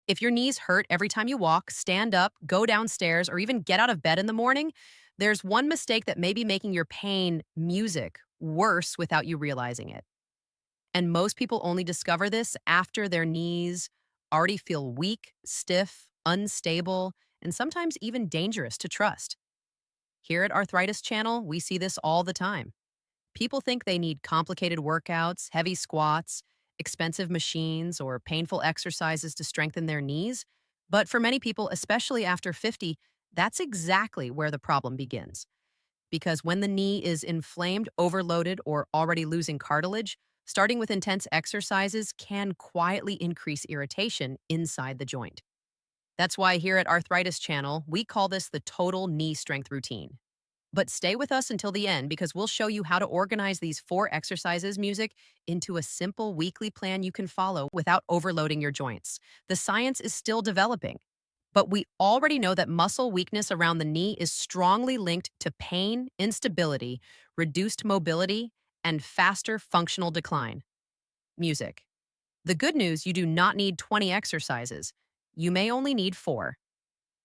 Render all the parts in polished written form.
If your knees hurt every time you walk, stand up, go downstairs, or even get out of bed in the morning, there's one mistake that may be making your pain music worse without you realizing it. And most people only discover this after their knees already feel weak, stiff, unstable, and sometimes even dangerous to trust. Here at Arthritis Channel, we see this all the time. People think they need complicated workouts, heavy squats, expensive machines, or painful exercises to strengthen their knees. But for many people, especially after 50, that's exactly where the problem begins. Because when the knee is inflamed, overloaded, or already losing cartilage, starting with intense exercises can quietly increase irritation inside the joint. That's why here at Arthritis Channel, we call this the total knee strength routine. But stay with us until the end because we'll show you how to organize these 4 exercises music into a simple weekly plan you can follow without overloading your joints. The science is still developing, but we already know that muscle weakness around the knee is strongly linked to pain, instability, reduced mobility, and faster functional decline. Music. The good news, you do not need 20 exercises. You may only need 4.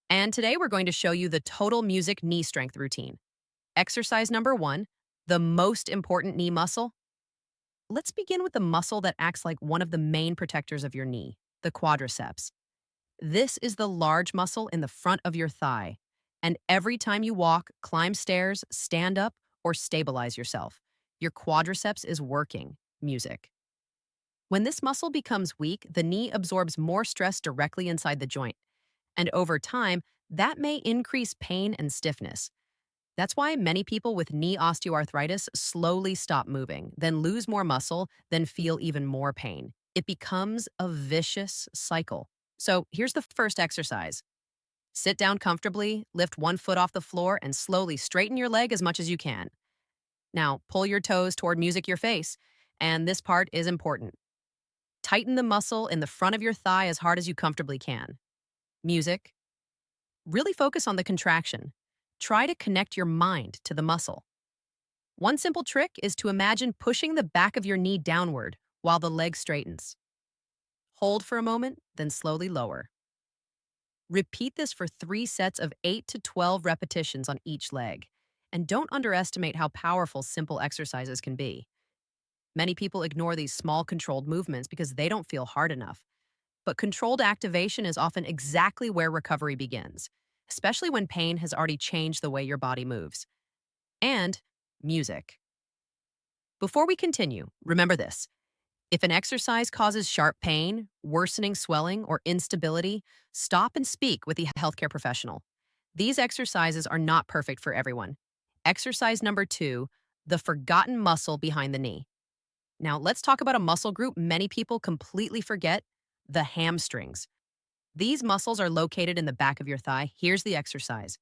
And today we're going to show you the total music knee strength routine. Exercise number 1, the most important knee muscle. Let's begin with the muscle that acts like one of the main protectors of your knee, the quadriceps. This is the large muscle in the front of your thigh. And every time you walk, climb stairs, stand up, or stabilize yourself, your quadriceps is working. Music. When this muscle becomes weak, the knee absorbs more stress directly inside the joint. And over time, that may increase pain and stiffness. That's why many people with knee osteoarthritis slowly stop moving, then lose more muscle, then feel even more pain. It becomes a vicious cycle. So here's the first exercise. Sit down comfortably, lift one foot off the floor, and slowly straighten your leg as much as you can. Now, pull your toes toward music your face, and this part is important. Tighten the muscle in the front of your thigh as hard as you comfortably can. Music. Really focus on the contraction. Try to connect your mind to the muscle. One simple trick is to imagine pushing the back of your knee downward while the leg straightens. Hold for a moment, then slowly lower. Repeat this for 3 sets of 8 to 12 repetitions on each leg. And don't underestimate how powerful simple exercises can be. Many people ignore these small controlled movements because they don't feel hard enough. But controlled activation is often exactly where recovery begins, especially when pain has already changed the way your body moves. And music. Before we continue, remember this. If an exercise causes sharp pain, worsening swelling, or instability, stop and speak with the healthcare professional. These exercises are not perfect for everyone. Exercise number 2, the forgotten muscle behind the knee. Now, let's talk about a muscle group many people completely forget, the hamstrings. These muscles are located in the back of your thigh. Here's the exercise.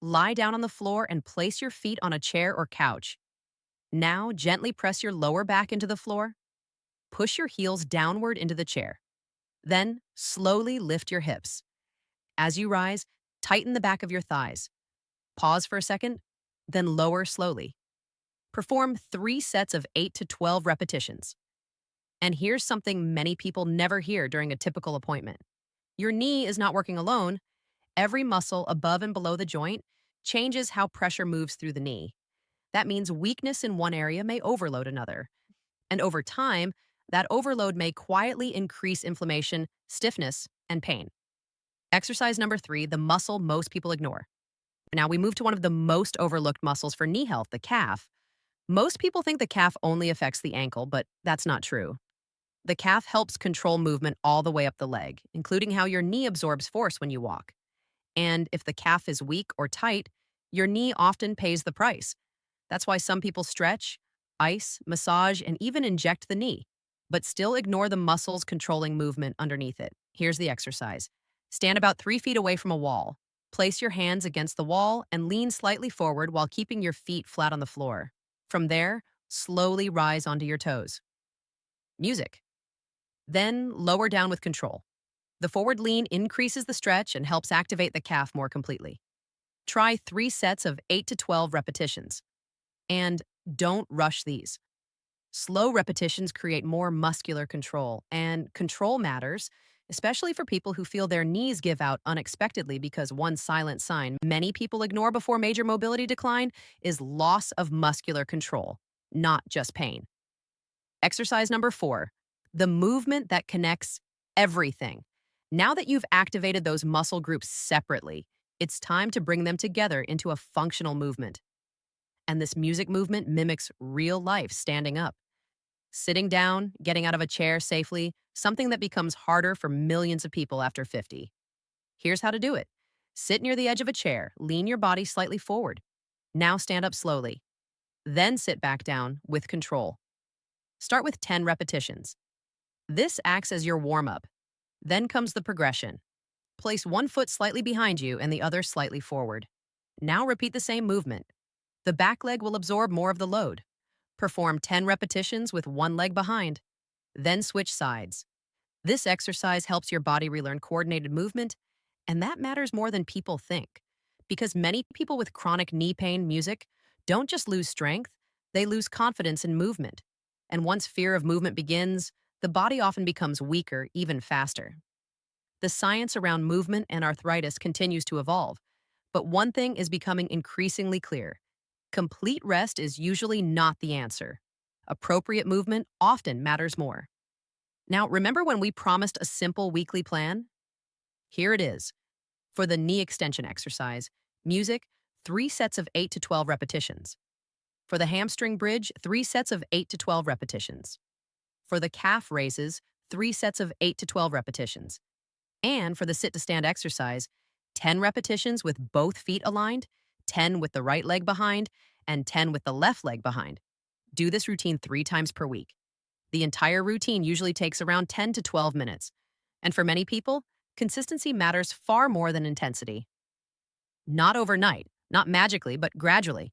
Lie down on the floor and place your feet on a chair or couch. Now, gently press your lower back into the floor. Push your heels downward into the chair. Then, slowly lift your hips. As you rise, tighten the back of your thighs. Pause for a second, then lower slowly. Perform 3 sets of 8 to 12 repetitions. And here's something many people never hear during a typical appointment. Your knee is not working alone. Every muscle above and below the joint changes how pressure moves through the knee. That means weakness in one area may overload another. And over time, that overload may quietly increase inflammation, stiffness, and pain. Exercise number 3, the muscle most people ignore. Now we move to one of the most overlooked muscles for knee health, the calf. Most people think the calf only affects the ankle, but that's not true. The calf helps control movement all the way up the leg, including how your knee absorbs force when you walk. And if the calf is weak or tight, your knee often pays the price. That's why some people stretch, ice, massage, and even inject the knee, but still ignore the muscles controlling movement underneath it. Here's the exercise. Stand about 3 feet away from a wall. Place your hands against the wall and lean slightly forward while keeping your feet flat on the floor. From there, slowly rise onto your toes. Music. Then lower down with control. The forward lean increases the stretch and helps activate the calf more completely. Try 3 sets of 8 to 12 repetitions. And don't rush these. Slow repetitions create more muscular control, and control matters especially for people who feel their knees give out unexpectedly because one silent sign many people ignore before major mobility decline is loss of muscular control, not just pain. Exercise number 4, the movement that connects everything. Now that you've activated those muscle groups separately, it's time to bring them together into a functional movement. And this music movement mimics real life standing up. Sitting down, getting out of a chair safely, something that becomes harder for millions of people after 50. Here's how to do it. Sit near the edge of a chair, lean your body slightly forward. Now stand up slowly. Then sit back down with control. Start with 10 repetitions. This acts as your warm up. Then comes the progression. Place one foot slightly behind you and the other slightly forward. Now repeat the same movement. The back leg will absorb more of the load. Perform 10 repetitions with one leg behind. Then switch sides. This exercise helps your body relearn coordinated movement, and that matters more than people think. Because many people with chronic knee pain music don't just lose strength, they lose confidence in movement. And once fear of movement begins, the body often becomes weaker even faster. The science around movement and arthritis continues to evolve, but one thing is becoming increasingly clear. Complete rest is usually not the answer. Appropriate movement often matters more. Now, remember when we promised a simple weekly plan? Here it is. For the knee extension exercise, music, 3 sets of 8 to 12 repetitions. For the hamstring bridge, 3 sets of 8 to 12 repetitions. For the calf raises, 3 sets of 8 to 12 repetitions. And for the sit to stand exercise, 10 repetitions with both feet aligned, 10 with the right leg behind, and 10 with the left leg behind. Do this routine 3 times per week. The entire routine usually takes around 10 to 12 minutes. And for many people, consistency matters far more than intensity. Not overnight, not magically, but gradually.